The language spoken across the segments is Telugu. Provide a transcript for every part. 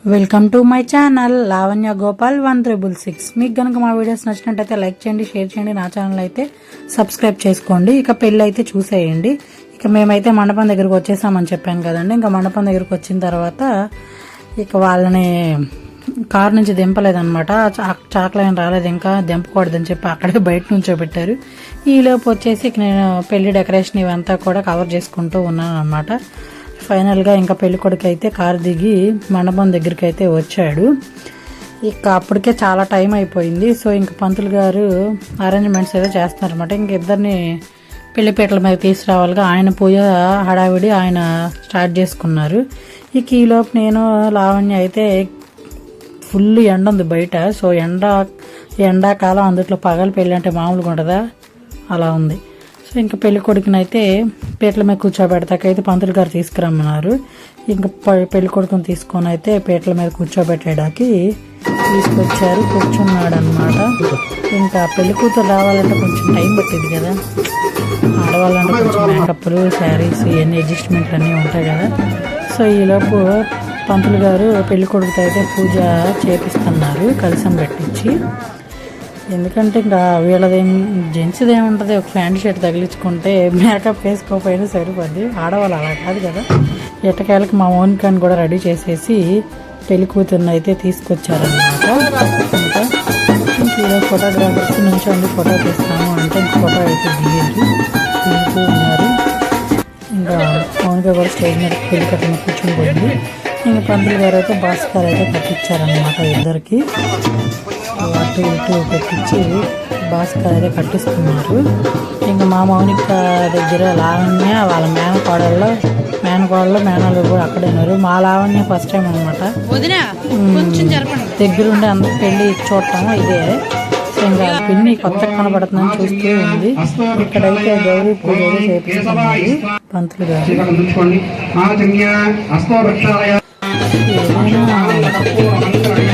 Welcome to my channel Lavanya Gopal 166. మీకు గనుక మా వీడియోస్ నచ్చినట్టయితే లైక్ చేయండి, షేర్ చేయండి. నా ఛానల్ అయితే సబ్స్క్రైబ్ చేసుకోండి. ఇక పెళ్ళి అయితే చూసేయండి. ఇక మేమైతే మండపం దగ్గరకు వచ్చేసామని చెప్పాను కదండి. ఇంకా మండపం దగ్గరకు వచ్చిన తర్వాత ఇక వాళ్ళని కారు నుంచి దింపలేదన్నమాట. చాకలైన రాలేదు, ఇంకా దింపకూడదని చెప్పి అక్కడే బయట నుంచోబెట్టారు. ఈలోపు వచ్చేసి ఇక నేను పెళ్లి డెకరేషన్ ఇవంతా కూడా కవర్ చేసుకుంటూ ఉన్నాను అనమాట. ఫైనల్గా ఇంకా పెళ్ళికొడుకు అయితే కారు దిగి మండపం దగ్గరికి అయితే వచ్చాడు. ఇక అప్పటికే చాలా టైం అయిపోయింది. సో ఇంక పంతులు గారు అరేంజ్మెంట్స్ అయితే చేస్తున్నారన్నమాట. ఇంక ఇద్దరిని పెళ్లిపీటల మీద తీసుకురావాలిగా ఆయన పూజ హడావిడి ఆయన స్టార్ట్ చేసుకున్నారు. ఇక ఈలోపు నేను లావణ్య అయితే ఫుల్ ఎండ ఉంది బయట. సో ఎండాకాలం అందుట్లో పగలు పెళ్ళి అంటే మామూలుగా ఉండదా, అలా ఉంది. సో ఇంకా పెళ్లి కొడుకుని అయితే పీటల మీద కూర్చోబెడతాకైతే పంతులు గారు తీసుకురమ్మన్నారు. ఇంకా పెళ్లి కొడుకుని తీసుకొని అయితే పీటల మీద కూర్చోబెట్టడానికి తీసుకొచ్చారు. కూర్చున్నాడు అనమాట. ఇంకా పెళ్లి కూతురు రావాలంటే కొంచెం టైం పట్టింది కదా, ఆడవాళ్ళంటే కొంచెం మేకప్లు, శారీస్, ఇవన్నీ అడ్జస్ట్మెంట్లు అన్నీ ఉంటాయి కదా. సో ఈలోపు పంతులు గారు పెళ్లి కొడుకుతో అయితే పూజ చేపిస్తున్నారు కలశం పెట్టించి. ఎందుకంటే ఇంకా వీళ్ళదేం జెంట్స్ది ఏముంటుంది, ఒక ప్యాంట్ షర్ట్ తగిలించుకుంటే మేకప్ వేసుకోకపోయినా సరిపోద్ది. ఆడవాళ్ళు అలా కాదు కదా. ఎట్టకేళ్ళకి మా మౌనికాని కూడా రెడీ చేసేసి పెళ్లి కూతురుని అయితే తీసుకొచ్చారనమాట. ఇంకా ఇలా ఫోటోగ్రాఫర్స్ నుంచోండి ఫోటో తీస్తాము అంటే ఇంక ఫోటో అయితే దిగుతూ ఉన్నారు. ఇంకా మౌనిక కూడా స్టేజ్ మీద పెళ్లి కట్టిన కూర్చొని పోయింది. ఇంకా పంతులు గారు అయితే భాస్కర్ అయితే కట్టించారనమాట. ఇద్దరికి అటు ఇటు పెట్టించి భాస్కర్ అయితే కట్టిస్తున్నారు. ఇంకా మా మౌనిక దగ్గర లావణ్య వాళ్ళ మేనకోడళ్ళు కూడా అక్కడే ఉన్నారు. మా లావణ్య ఫస్ట్ టైం అనమాట దగ్గరుండి అందరూ పెళ్లి చూడటం ఇదే. ఇంకా పిన్ని కొత్త కనబడుతుందని చూస్తూ ఉంది. ఇక్కడైతే గౌరీ పూజ చేపిస్తున్నారు పంతులు గారు.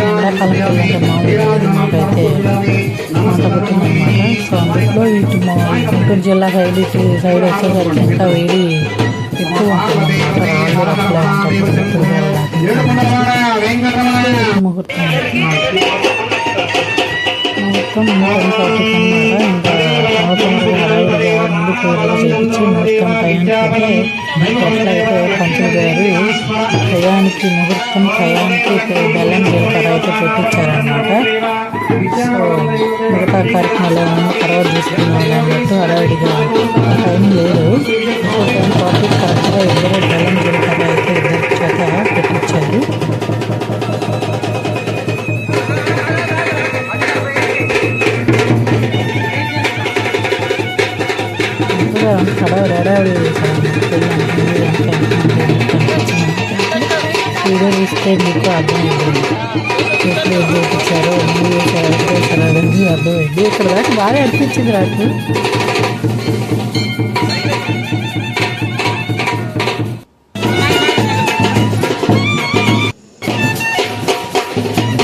ఎండాకాలం పిల్లలంటే మాకైతే మాట పుట్టిందనమాట. సో అందులో ఇటు మా గుంటూరు జిల్లా సైడ్ వచ్చేసరికి ఇంకా వేడి ఎక్కువ ఉంటుంది. ముహూర్తం ఇంకా ముందు పూజలు చేయించి ముహూర్తం టయానికి ఎట్లయితే పంతులు గారు టయానికి బెల్లం జీలకర్ర అయితే పెట్టించారనమాట. సో మిగతా కార్యక్రమాలు ఏమన్నా తర్వాత తీసుకున్నాను అన్నట్టు హడావిడిగా టైం లేదు. సో టైం టాపిక్ కరెక్ట్గా ఇద్దరు బెల్లం జీలకర్ర అయితే ఇద్దరి చేత పెట్టించారు. హడావిడి వీడియో తీస్తే మీకు అర్థమైంది ఎట్లు చూపించారో అన్నీ అర్థమైంది. ఇక్కడ దాకా బాగా అనిపించింది నాకు.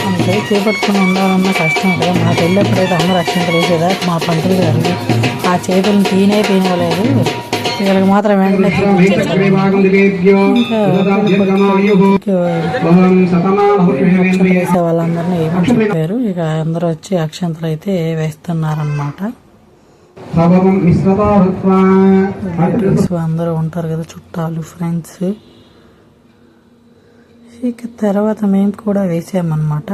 అంటే చేపట్టుకుని ఉండాలన్నా కష్టం కదా. మా పెళ్ళప్పుడైతే అమ్మ రక్షణ వేసేదా మా పంతులు గారు ఆ చేతులను తీయలేదు. వీళ్ళకి మాత్రం వెంటనే వేసే వాళ్ళందరినీ ఏమని చెప్పారు. ఇక అందరూ వచ్చి అక్షంతలు అయితే వేస్తున్నారనమాట. అందరూ ఉంటారు కదా, చుట్టాలు, ఫ్రెండ్స్. ఇక తర్వాత మేము కూడా వేసామన్నమాట.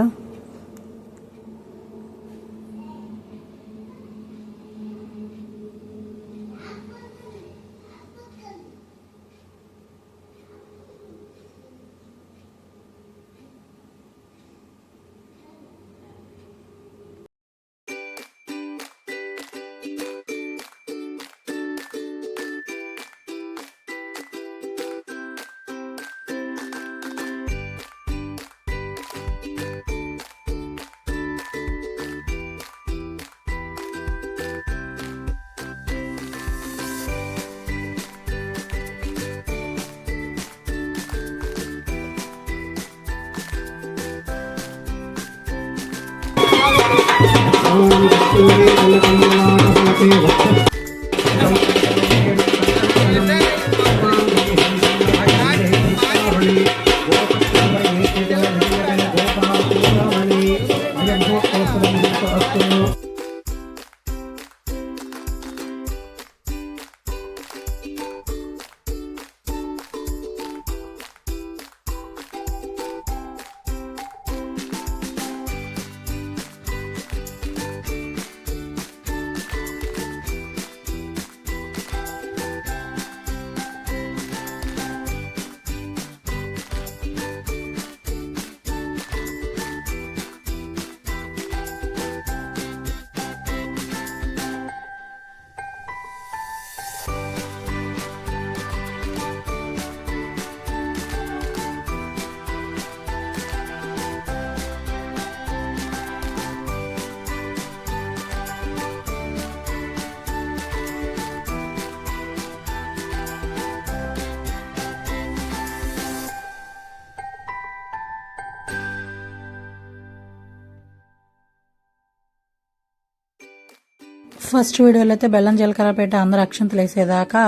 ఫస్ట్ వీడియోలో అయితే బెల్లం జీలకర్ర పెట్టి అందరు అక్షంతలు వేసేదాకా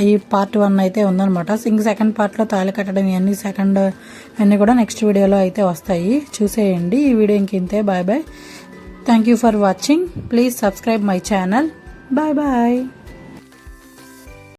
ఈ పార్ట్ 1 అయితే ఉందనమాట. సెకండ్ పార్ట్లో తాళి కట్టడం ఇవన్నీ అన్నీ కూడా నెక్స్ట్ వీడియోలో అయితే వస్తాయి, చూసేయండి. ఈ వీడియో ఇంకింతే. Bye bye. Thank you for watching. Please subscribe my channel. Bye bye.